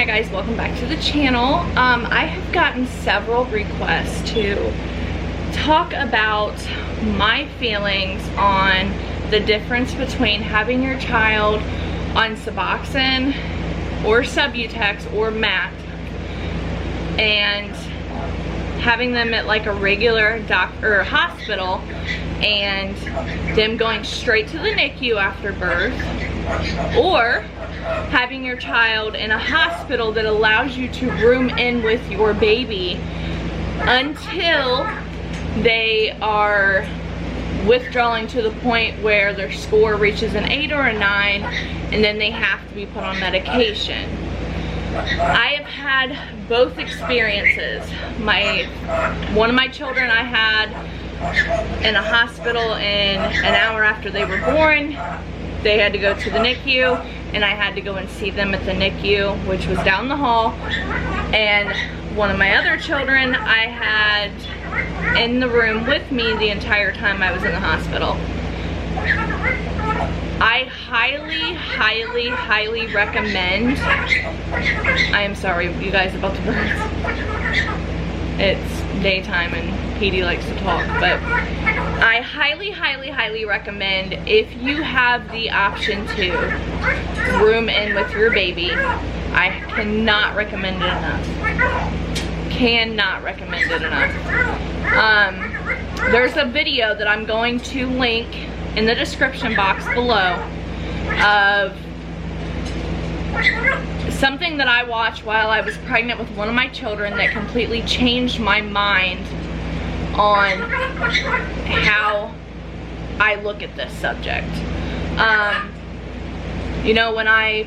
guys, welcome back to the channel. I have gotten several requests to talk about my feelings on the difference between having your child on Suboxone or Subutex or MAT and having them at like a regular doctor or hospital and them going straight to the NICU after birth, or having your child in a hospital that allows you to room in with your baby until they are withdrawing to the point where their score reaches an 8 or a 9 and then they have to be put on medication. I have had both experiences. One of my children I had in a hospital in an hour after they were born. They had to go to the NICU and I had to go and see them at the NICU, which was down the hall. And one of my other children I had in the room with me the entire time I was in the hospital. I highly recommend, I am sorry you guys about the birds. It's daytime and Petey likes to talk, but I highly recommend, if you have the option to room in with your baby, I cannot recommend it enough. Cannot recommend it enough. There's a video that I'm going to link in the description box below of something that I watched while I was pregnant with one of my children that completely changed my mind on how I look at this subject. You know, when I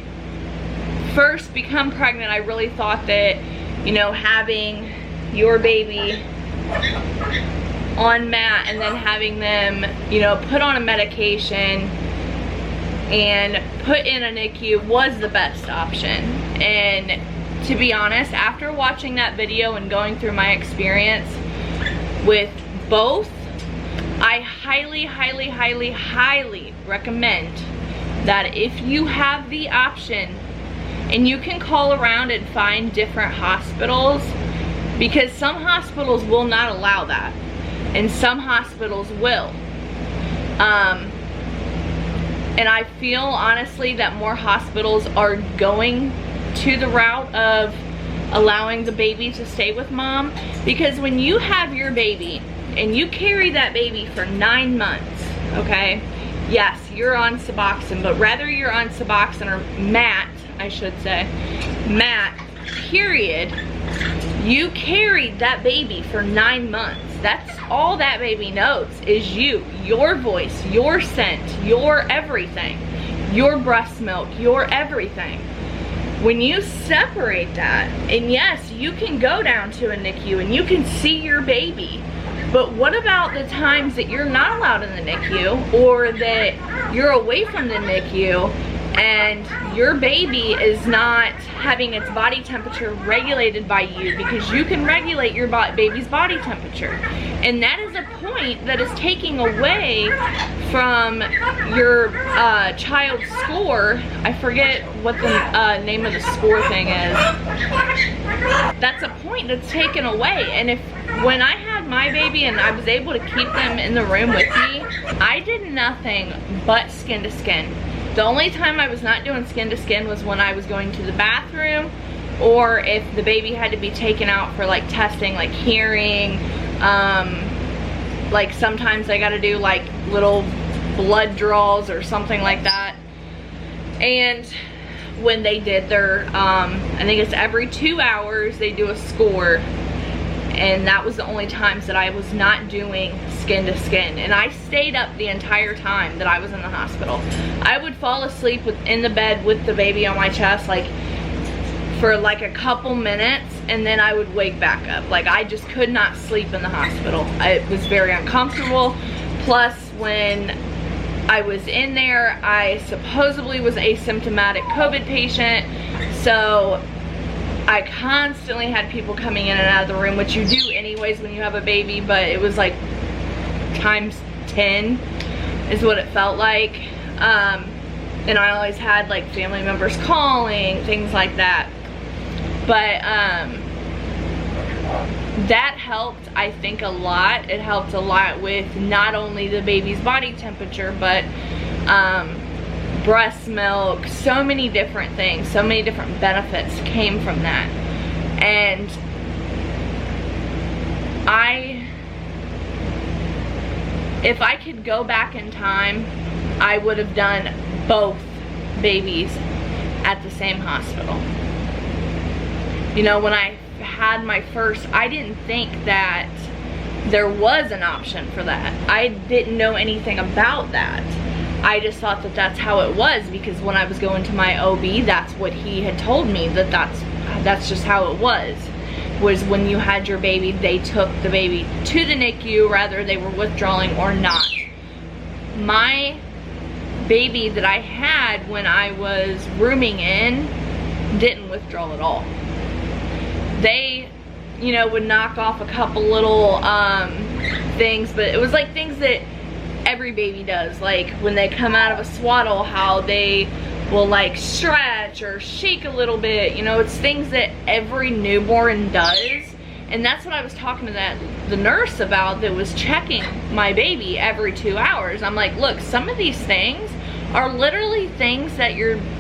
first become pregnant, I really thought that, you know, having your baby on MAT and then having them, you know, put on a medication and put in a NICU was the best option. And to be honest, after watching that video and going through my experience with both, I highly recommend that if you have the option, and you can call around and find different hospitals, because some hospitals will not allow that and some hospitals will. And I feel honestly that more hospitals are going to the route of allowing the baby to stay with mom, because when you have your baby and you carry that baby for 9 months, okay, yes, you're on Suboxone, but whether you're on Suboxone or MAT, I should say, MAT, period, you carried that baby for 9 months. That's all that baby knows is you, your voice, your scent, your everything, your breast milk, your everything. When you separate that, and yes, you can go down to a NICU and you can see your baby, but what about the times that you're not allowed in the NICU, or that you're away from the NICU and your baby is not having its body temperature regulated by you, because you can regulate your baby's body temperature, and that is a point that is taking away from your child's score. I forget what the name of the score thing is. That's a point that's taken away. And when I had my baby and I was able to keep them in the room with me, I did nothing but skin to skin. The only time I was not doing skin to skin was when I was going to the bathroom, or if the baby had to be taken out for like testing, like hearing, like sometimes I gotta do like little blood draws or something like that. And when they did their, I think it's every 2 hours they do a score, and that was the only times that I was not doing skin to skin. And I stayed up the entire time that I was in the hospital. I would fall asleep in the bed with the baby on my chest, like for like a couple minutes, and then I would wake back up. Like, I just could not sleep in the hospital. It was very uncomfortable. Plus, when I was in there, I supposedly was asymptomatic COVID patient, so I constantly had people coming in and out of the room, which you do anyways when you have a baby, but it was like times 10 is what it felt like. And I always had like family members calling, things like that. But that helped, I think, a lot. It helped a lot with not only the baby's body temperature, but breast milk, so many different things, so many different benefits came from that. And if I could go back in time, I would have done both babies at the same hospital. You know, when I had my first, I didn't think that there was an option for that. I didn't know anything about that. I just thought that that's how it was, because when I was going to my OB, that's what he had told me, that that's just how it was when you had your baby, they took the baby to the NICU, rather they were withdrawing or not. My baby that I had when I was rooming in didn't withdraw at all. They, you know, would knock off a couple little things, but it was like things that every baby does, like when they come out of a swaddle, how they will like stretch or shake a little bit. You know, it's things that every newborn does. And that's what I was talking to the nurse about that was checking my baby every 2 hours. I'm like, look, some of these things are literally things that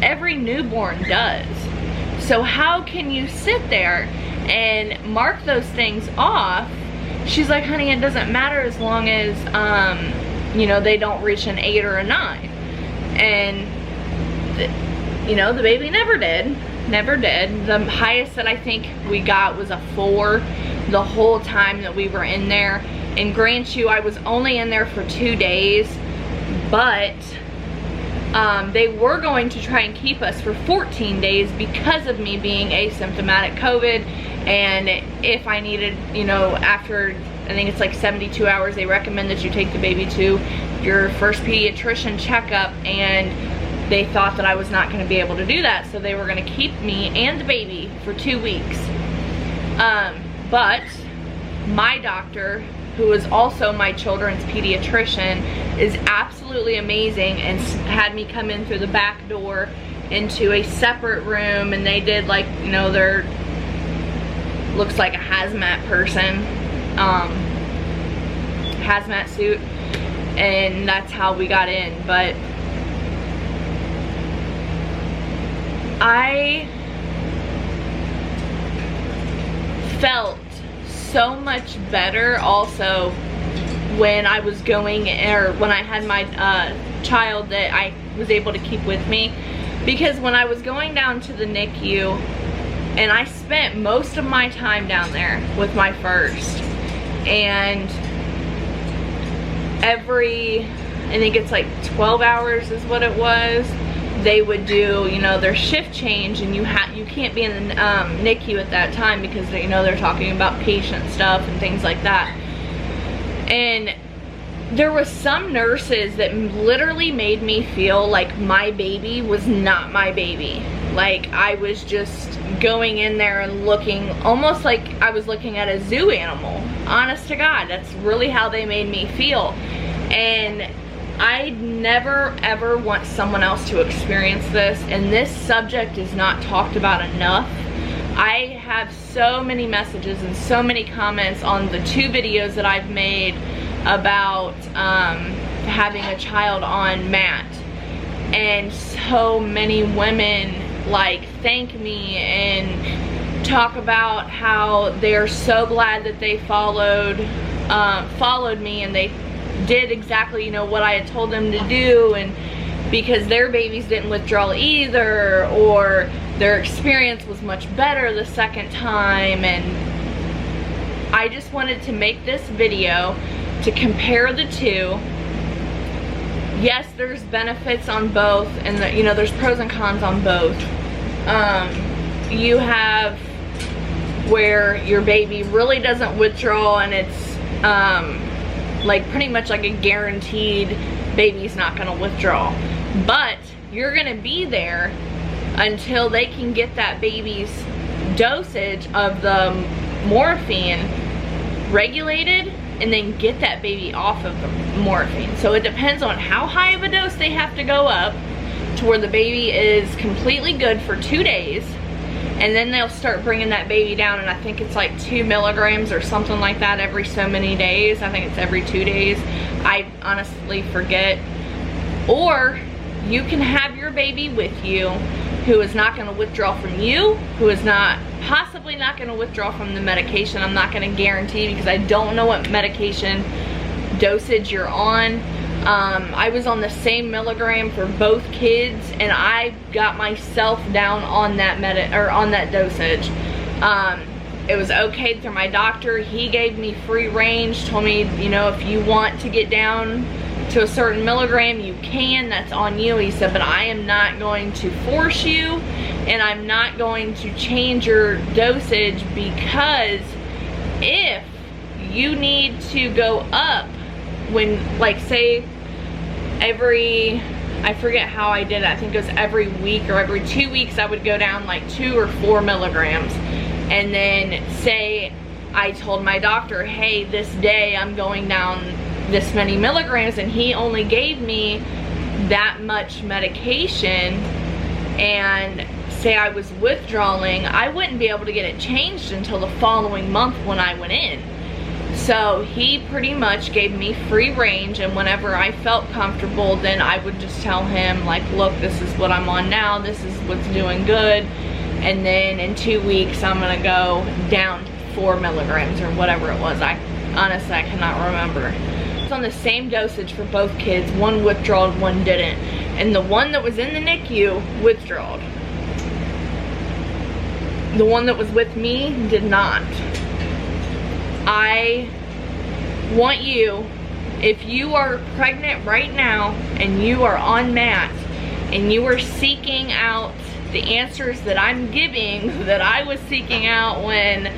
every newborn does. So how can you sit there and mark those things off? She's like, honey, it doesn't matter as long as you know, they don't reach an 8 or a 9. And you know, the baby never did. The highest that I think we got was a 4 the whole time that we were in there. And grant you, I was only in there for 2 days, but they were going to try and keep us for 14 days because of me being asymptomatic COVID. And if I needed, you know, after, I think it's like 72 hours, they recommend that you take the baby to your first pediatrician checkup, and they thought that I was not going to be able to do that, so they were going to keep me and the baby for 2 weeks. But my doctor, who is also my children's pediatrician, is absolutely amazing and had me come in through the back door into a separate room, and they did, like, you know, their, looks like a hazmat person, hazmat suit, and that's how we got in. But I felt so much better also when I was going, or when I had my child that I was able to keep with me, because when I was going down to the NICU, and I spent most of my time down there with my first, and every, I think it's like 12 hours is what it was, they would do, you know, their shift change, and you can't be in the NICU at that time because, you know, they're talking about patient stuff and things like that. And there was some nurses that literally made me feel like my baby was not my baby. Like I was just going in there and looking almost like I was looking at a zoo animal. Honest to God, that's really how they made me feel. And I never ever want someone else to experience this, and this subject is not talked about enough. I have so many messages and so many comments on the 2 videos that I've made about having a child on MAT, and so many women like thank me and talk about how they're so glad that they followed me, and they did exactly, you know, what I had told them to do, and because their babies didn't withdraw either, or their experience was much better the second time. And I just wanted to make this video to compare the 2. Yes, there's benefits on both, and you know, there's pros and cons on both. You have where your baby really doesn't withdraw, and it's like pretty much like a guaranteed baby's not gonna withdraw, but you're gonna be there until they can get that baby's dosage of the morphine regulated, and then get that baby off of the morphine. So it depends on how high of a dose they have to go up to where the baby is completely good for 2 days, and then they'll start bringing that baby down, and I think it's like 2 milligrams or something like that every so many days. I think it's every 2 days. I honestly forget. Or you can have your baby with you who is not going to withdraw from you, who is possibly not going to withdraw from the medication. I'm not going to guarantee, because I don't know what medication dosage you're on. I was on the same milligram for both kids, and I got myself down on that dosage. It was okayed through my doctor. He gave me free range, told me, you know, if you want to get down to a certain milligram, you can, that's on you. He said, but I am not going to force you, and I'm not going to change your dosage, because if you need to go up when, like, say I forget how I did it, I think it was every week or every 2 weeks, I would go down like 2 or 4 milligrams. And then say I told my doctor, hey, this day I'm going down this many milligrams, and he only gave me that much medication, and say I was withdrawing, I wouldn't be able to get it changed until the following month when I went in. So he pretty much gave me free range, and whenever I felt comfortable, then I would just tell him, like, look, this is what I'm on now, this is what's doing good, and then in 2 weeks I'm gonna go down 4 milligrams or whatever it was. Honestly, I cannot remember. It's on the same dosage for both kids. One withdrawed, one didn't. And the one that was in the NICU withdrawed. The one that was with me did not. I want you, if you are pregnant right now and you are on MAT and you are seeking out the answers that I'm giving, that I was seeking out when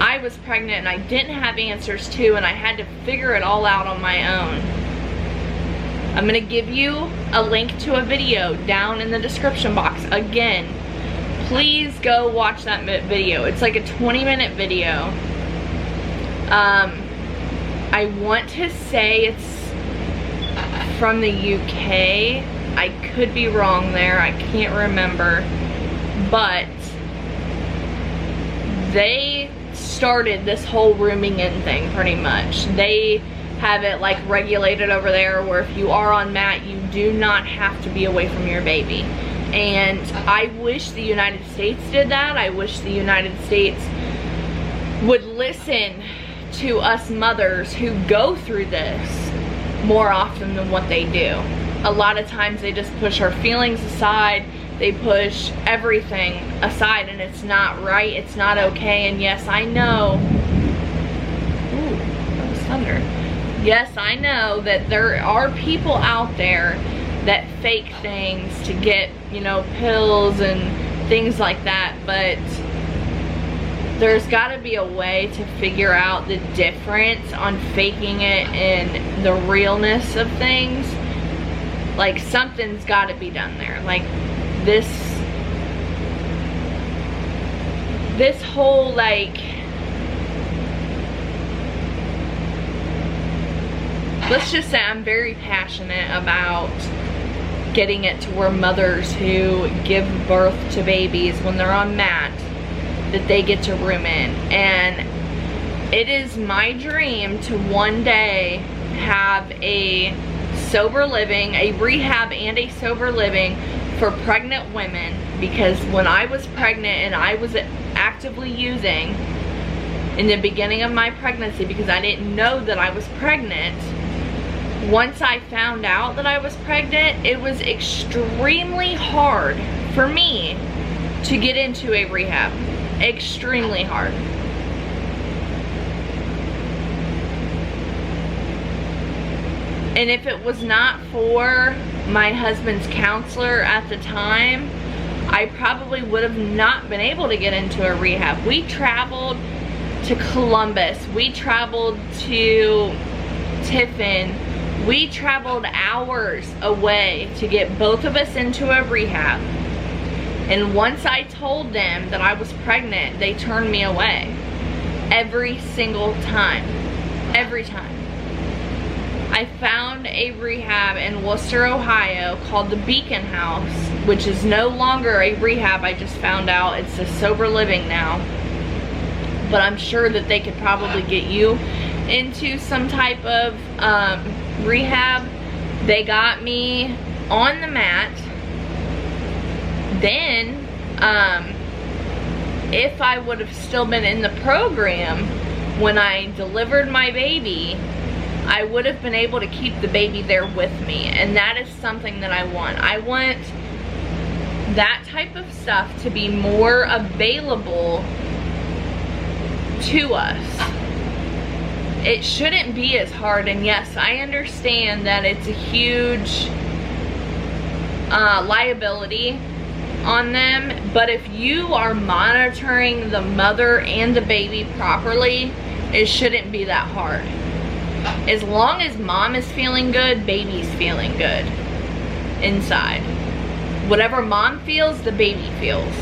I was pregnant and I didn't have answers to, and I had to figure it all out on my own. I'm gonna give you a link to a video down in the description box. Again, please go watch that video. It's like a 20-minute video. I want to say it's from the UK. I could be wrong there, I can't remember, but they started this whole rooming in thing pretty much. They have it like regulated over there, where if you are on MAT, you do not have to be away from your baby. And I wish the United States did that. I wish the United States would listen to us mothers who go through this more often than what they do. A lot of times they just push our feelings aside, they push everything aside, and it's not right, it's not okay. And yes, I know, ooh, that was thunder. Yes, I know that there are people out there that fake things to get, you know, pills and things like that, but there's got to be a way to figure out the difference on faking it and the realness of things. Like, something's got to be done there. Like, this whole, like, let's just say I'm very passionate about getting it to where mothers who give birth to babies when they're on MAT, that they get to room in. And it is my dream to one day have a sober living, a rehab and a sober living for pregnant women, because when I was pregnant and I was actively using in the beginning of my pregnancy, because I didn't know that I was pregnant, once I found out that I was pregnant, it was extremely hard for me to get into a rehab. Extremely hard. And if it was not for my husband's counselor at the time, I probably would have not been able to get into a rehab. We traveled to Columbus. We traveled to Tiffin. We traveled hours away to get both of us into a rehab. And once I told them that I was pregnant, they turned me away. Every single time. Every time. I found a rehab in Worcester, Ohio called the Beacon House. which is no longer a rehab. I just found out it's a sober living now. But I'm sure that they could probably get you into some type of rehab. They got me on the mat. Then, if I would have still been in the program when I delivered my baby, I would have been able to keep the baby there with me. And that is something that I want. I want that type of stuff to be more available to us. It shouldn't be as hard. And yes, I understand that it's a huge liability on them, but if you are monitoring the mother and the baby properly, it shouldn't be that hard. As long as mom is feeling good, baby's feeling good inside. Whatever mom feels, the baby feels.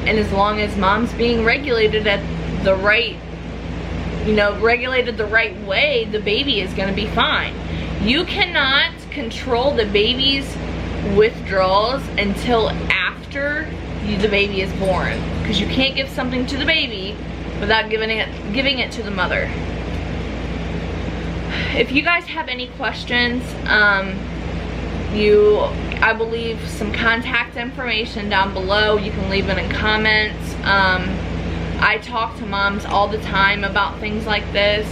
And as long as mom's being regulated at the right, regulated the right way, the baby is going to be fine. You cannot control the baby's withdrawals until after the baby is born, because you can't give something to the baby without giving it to the mother. If you guys have any questions, I will leave some contact information down below. You can leave it in comments. I talk to moms all the time about things like this,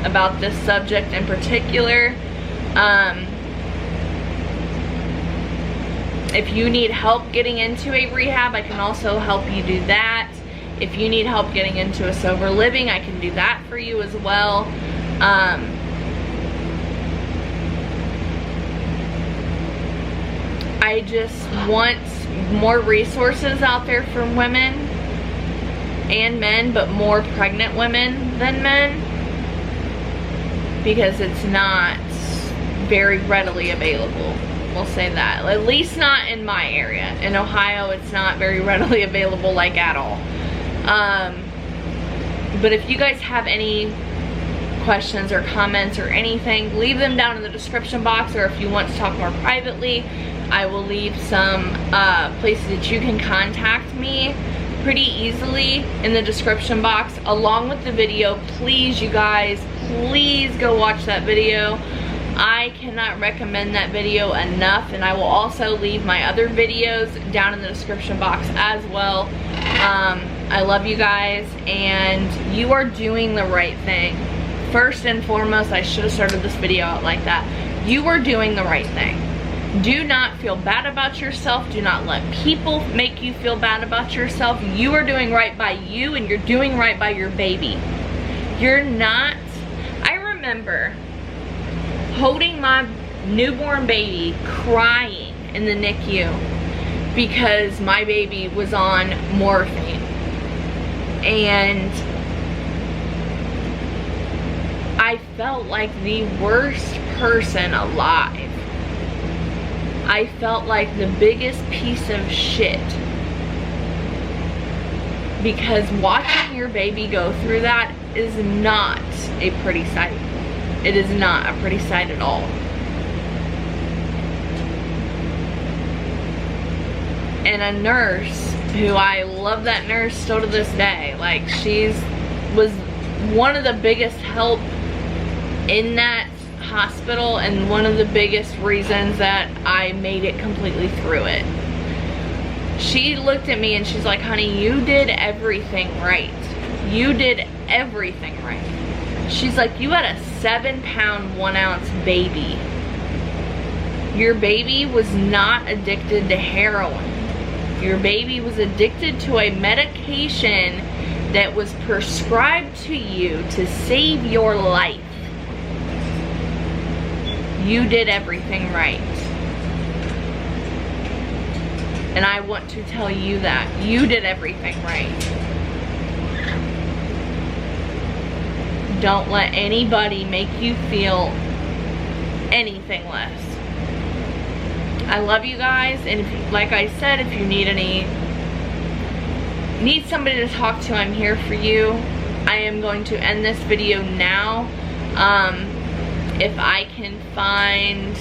about this subject in particular. If you need help getting into a rehab, I can also help you do that. If you need help getting into a sober living, I can do that for you as well. I just want more resources out there for women and men, but more pregnant women than men, because it's not very readily available. We'll say that. At least not in my area. In Ohio, it's not very readily available, like, at all. But if you guys have any questions or comments or anything, leave them down in the description box, or if you want to talk more privately, I will leave some places that you can contact me pretty easily in the description box, along with the video. Please, you guys, please go watch that video. I cannot recommend that video enough, and I will also leave my other videos down in the description box as well. I love you guys, and you are doing the right thing. First and foremost, I should have started this video out like that. You are doing the right thing. Do not feel bad about yourself. Do not let people make you feel bad about yourself. You are doing right by you, and you're doing right by your baby. You're not. I remember holding my newborn baby, crying in the NICU because my baby was on morphine. And I felt like the worst person alive. I felt like the biggest piece of shit, because watching your baby go through that is not a pretty sight. It is not a pretty sight at all. And a nurse, who I love that nurse still to this day, like, was one of the biggest help in that hospital, and one of the biggest reasons that I made it completely through it. She looked at me and she's like, honey, you did everything right. You did everything right. She's like, you had a 7-pound, 1-ounce baby. Your baby was not addicted to heroin. Your baby was addicted to a medication that was prescribed to you to save your life. You did everything right. And I want to tell you that. You did everything right. Don't let anybody make you feel anything less. I love you guys, and if, like I said, if you need somebody to talk to, I'm here for you. I am going to end this video now. If I can find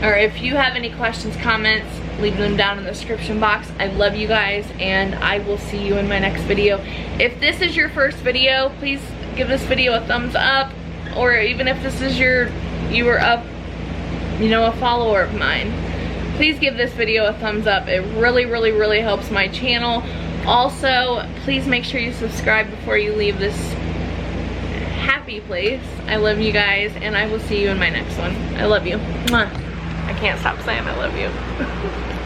or if you have any questions, comments, leave them down in the description box. I love you guys, and I will see you in my next video. If this is your first video, please give this video a thumbs up, or even if this is you were a follower of mine, please give this video a thumbs up. It really, really, really helps my channel. Also, please make sure you subscribe before you leave this happy place. I love you guys, and I will see you in my next one. I love you. Mwah. I can't stop saying I love you.